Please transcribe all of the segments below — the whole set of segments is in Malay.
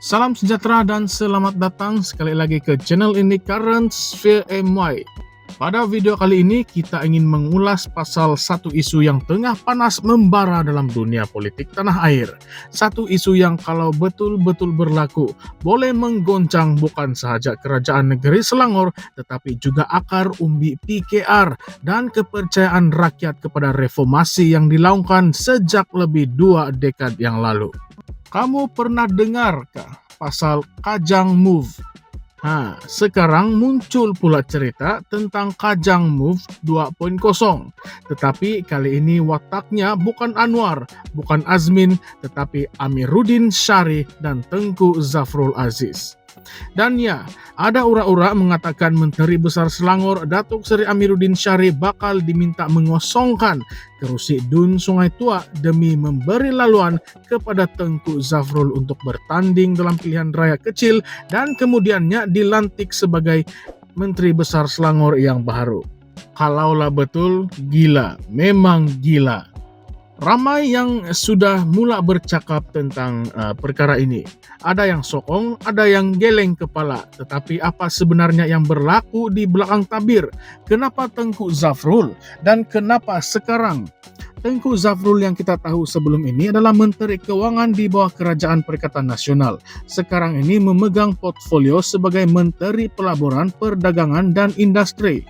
Salam sejahtera dan selamat datang sekali lagi ke channel ini Current Sphere MY. Pada video kali ini kita ingin mengulas pasal satu isu yang tengah panas membara dalam dunia politik tanah air. Satu isu yang kalau betul-betul berlaku boleh menggoncang bukan sahaja kerajaan negeri Selangor tetapi juga akar umbi PKR dan kepercayaan rakyat kepada reformasi yang dilakukan sejak lebih 2 dekad yang lalu. Kamu pernah dengarkah pasal Kajang Move? Sekarang muncul pula cerita tentang Kajang Move 2.0. Tetapi kali ini wataknya bukan Anwar, bukan Azmin, tetapi Amiruddin Syarih dan Tengku Zafrul Aziz. Dan ya, ada ura-ura mengatakan Menteri Besar Selangor Datuk Seri Amiruddin Syarih bakal diminta mengosongkan kerusi Dun Sungai Tua demi memberi laluan kepada Tengku Zafrul untuk bertanding dalam pilihan raya kecil dan kemudiannya dilantik sebagai Menteri Besar Selangor yang baru. Kalaulah betul, gila, memang gila. Ramai yang sudah mula bercakap tentang perkara ini. Ada yang sokong, ada yang geleng kepala. Tetapi apa sebenarnya yang berlaku di belakang tabir? Kenapa Tengku Zafrul? Dan kenapa sekarang? Tengku Zafrul yang kita tahu sebelum ini adalah Menteri Keuangan di bawah Kerajaan Perikatan Nasional. Sekarang ini memegang portfolio sebagai Menteri Pelaburan, Perdagangan dan Industri.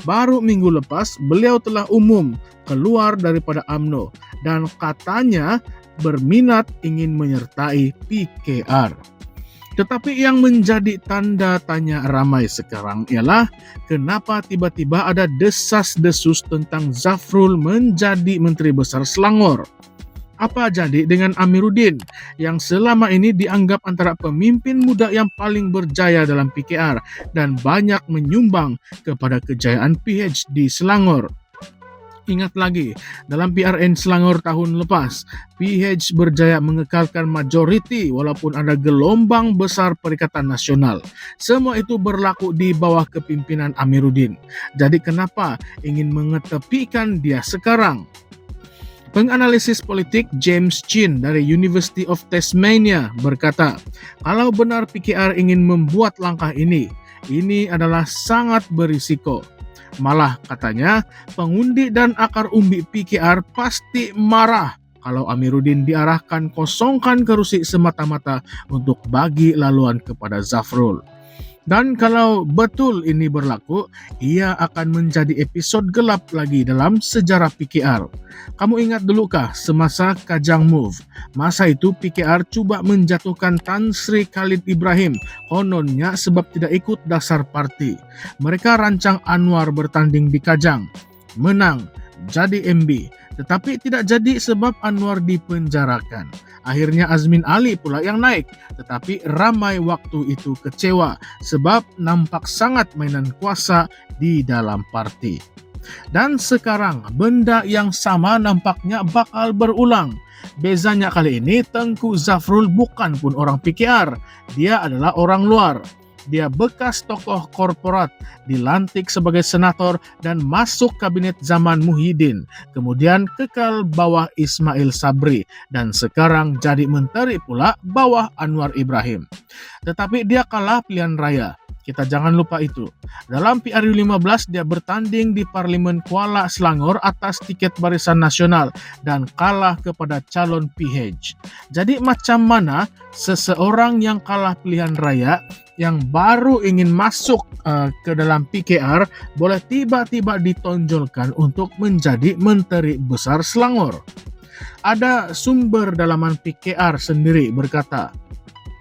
Baru minggu lepas, beliau telah umum keluar daripada UMNO dan katanya berminat ingin menyertai PKR. Tetapi yang menjadi tanda tanya ramai sekarang ialah kenapa tiba-tiba ada desas-desus tentang Zafrul menjadi Menteri Besar Selangor. Apa jadi dengan Amiruddin yang selama ini dianggap antara pemimpin muda yang paling berjaya dalam PKR dan banyak menyumbang kepada kejayaan PH di Selangor? Ingat lagi, dalam PRN Selangor tahun lepas, PH berjaya mengekalkan majoriti walaupun ada gelombang besar Perikatan Nasional. Semua itu berlaku di bawah kepimpinan Amiruddin. Jadi kenapa ingin mengetepikan dia sekarang? Penganalisis politik James Chin dari University of Tasmania berkata, kalau benar PKR ingin membuat langkah ini adalah sangat berisiko. Malah katanya, pengundi dan akar umbi PKR pasti marah kalau Amiruddin diarahkan kosongkan kerusi semata-mata untuk bagi laluan kepada Zafrul. Dan kalau betul ini berlaku, ia akan menjadi episod gelap lagi dalam sejarah PKR. Kamu ingat dulukah semasa Kajang Move? Masa itu PKR cuba menjatuhkan Tan Sri Khalid Ibrahim, kononnya sebab tidak ikut dasar parti. Mereka rancang Anwar bertanding di Kajang. Menang, jadi MB. Tetapi tidak jadi sebab Anwar dipenjarakan. Akhirnya Azmin Ali pula yang naik, tetapi ramai waktu itu kecewa sebab nampak sangat mainan kuasa di dalam parti. Dan sekarang benda yang sama nampaknya bakal berulang. Bezanya kali ini Tengku Zafrul bukan pun orang PKR, dia adalah orang luar. Dia bekas tokoh korporat, dilantik sebagai senator dan masuk kabinet zaman Muhyiddin. Kemudian kekal bawah Ismail Sabri dan sekarang jadi menteri pula bawah Anwar Ibrahim. Tetapi dia kalah pilihan raya. Kita jangan lupa itu. Dalam PRU 15 dia bertanding di Parlimen Kuala Selangor atas tiket Barisan Nasional dan kalah kepada calon PH. Jadi macam mana seseorang yang kalah pilihan raya yang baru ingin masuk ke dalam PKR boleh tiba-tiba ditonjolkan untuk menjadi Menteri Besar Selangor? Ada sumber dalaman PKR sendiri berkata,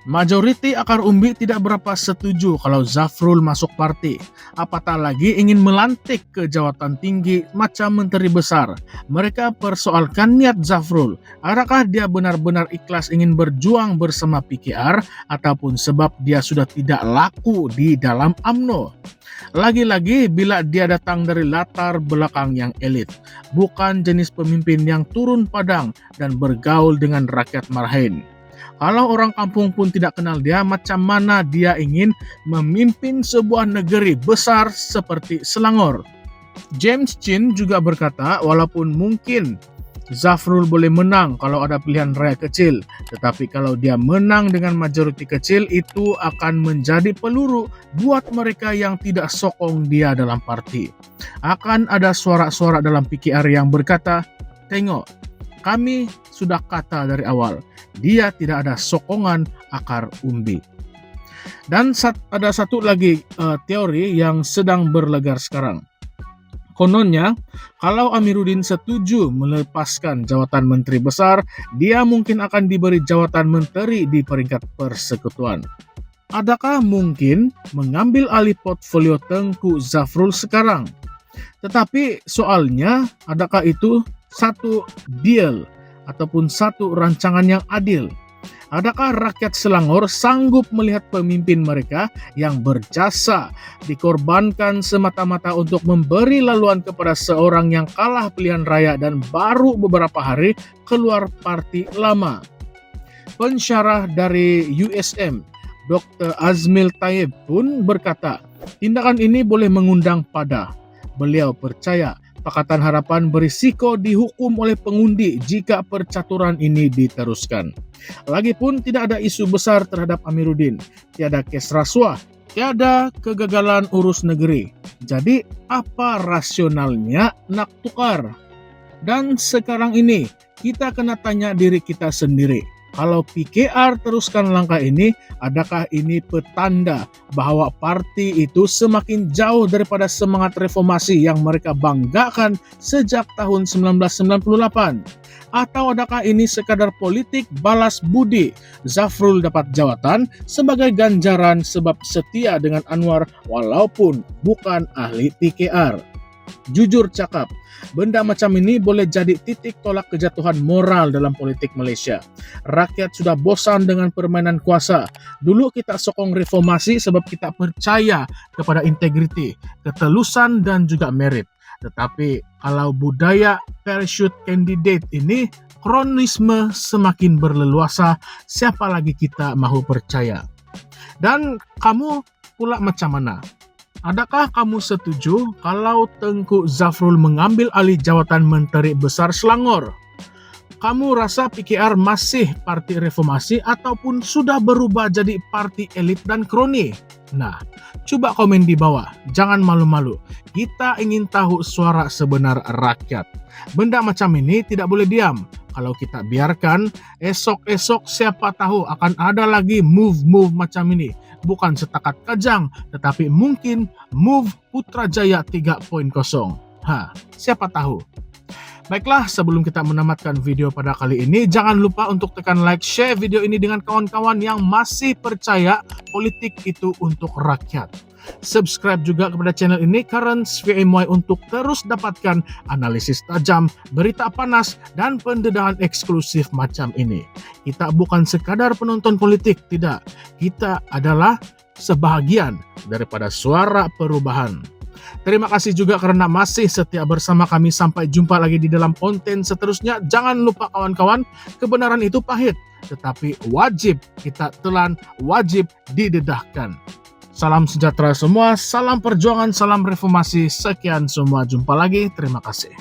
majoriti akar umbi tidak berapa setuju kalau Zafrul masuk parti, apatah lagi ingin melantik ke jawatan tinggi macam Menteri Besar. Mereka persoalkan niat Zafrul, adakah dia benar-benar ikhlas ingin berjuang bersama PKR ataupun sebab dia sudah tidak laku di dalam UMNO. Lagi-lagi bila dia datang dari latar belakang yang elit, bukan jenis pemimpin yang turun padang dan bergaul dengan rakyat marhain. Kalau orang kampung pun tidak kenal dia, macam mana dia ingin memimpin sebuah negeri besar seperti Selangor? James Chin juga berkata, walaupun mungkin Zafrul boleh menang kalau ada pilihan raya kecil, tetapi kalau dia menang dengan majoriti kecil itu akan menjadi peluru buat mereka yang tidak sokong dia dalam parti. Akan ada suara-suara dalam PKR yang berkata, tengok, kami sudah kata dari awal, dia tidak ada sokongan akar umbi. Dan ada satu lagi teori yang sedang berlegar sekarang. Kononnya, kalau Amiruddin setuju melepaskan jawatan menteri besar, dia mungkin akan diberi jawatan menteri di peringkat persekutuan. Adakah mungkin mengambil alih portfolio Tengku Zafrul sekarang? Tetapi soalnya, adakah itu satu deal ataupun satu rancangan yang adil? Adakah rakyat Selangor sanggup melihat pemimpin mereka yang berjasa dikorbankan semata-mata untuk memberi laluan kepada seorang yang kalah pilihan raya dan baru beberapa hari keluar parti lama? Pensyarah dari USM, Dr. Azmil Taib pun berkata, tindakan ini boleh mengundang pada. Beliau percaya Pakatan Harapan berisiko dihukum oleh pengundi jika percaturan ini diteruskan. Lagipun tidak ada isu besar terhadap Amiruddin, tiada kes rasuah, tiada kegagalan urus negeri. Jadi apa rasionalnya nak tukar? Dan sekarang ini kita kena tanya diri kita sendiri. Kalau PKR teruskan langkah ini, adakah ini petanda bahwa parti itu semakin jauh daripada semangat reformasi yang mereka banggakan sejak tahun 1998? Atau adakah ini sekadar politik balas budi? Zafrul dapat jawatan sebagai ganjaran sebab setia dengan Anwar walaupun bukan ahli PKR. Jujur cakap, benda macam ini boleh jadi titik tolak kejatuhan moral dalam politik Malaysia. Rakyat sudah bosan dengan permainan kuasa. Dulu kita sokong reformasi sebab kita percaya kepada integriti, ketelusan dan juga merit. Tetapi kalau budaya parachute candidate ini, kronisme semakin berleluasa, siapa lagi kita mahu percaya? Dan kamu pula macam mana? Adakah kamu setuju kalau Tengku Zafrul mengambil alih jawatan Menteri Besar Selangor? Kamu rasa PKR masih parti reformasi ataupun sudah berubah jadi parti elit dan kroni? Nah, coba komen di bawah, jangan malu-malu. Kita ingin tahu suara sebenar rakyat. Benda macam ini tidak boleh diam. Kalau kita biarkan, esok-esok siapa tahu akan ada lagi move-move macam ini. Bukan setakat Kajang, tetapi mungkin move Putrajaya 3.0. Siapa tahu. Baiklah, sebelum kita menamatkan video pada kali ini, jangan lupa untuk tekan like, share video ini dengan kawan-kawan yang masih percaya politik itu untuk rakyat. Subscribe juga kepada channel ini Currents via MY untuk terus dapatkan analisis tajam, berita panas, dan pendedahan eksklusif macam ini. Kita bukan sekadar penonton politik, tidak. Kita adalah sebahagian daripada suara perubahan. Terima kasih juga karena masih setia bersama kami. Sampai jumpa lagi di dalam konten seterusnya. Jangan lupa kawan-kawan, kebenaran itu pahit, tetapi wajib kita telan, wajib didedahkan. Salam sejahtera semua, salam perjuangan, salam reformasi. Sekian semua, jumpa lagi. Terima kasih.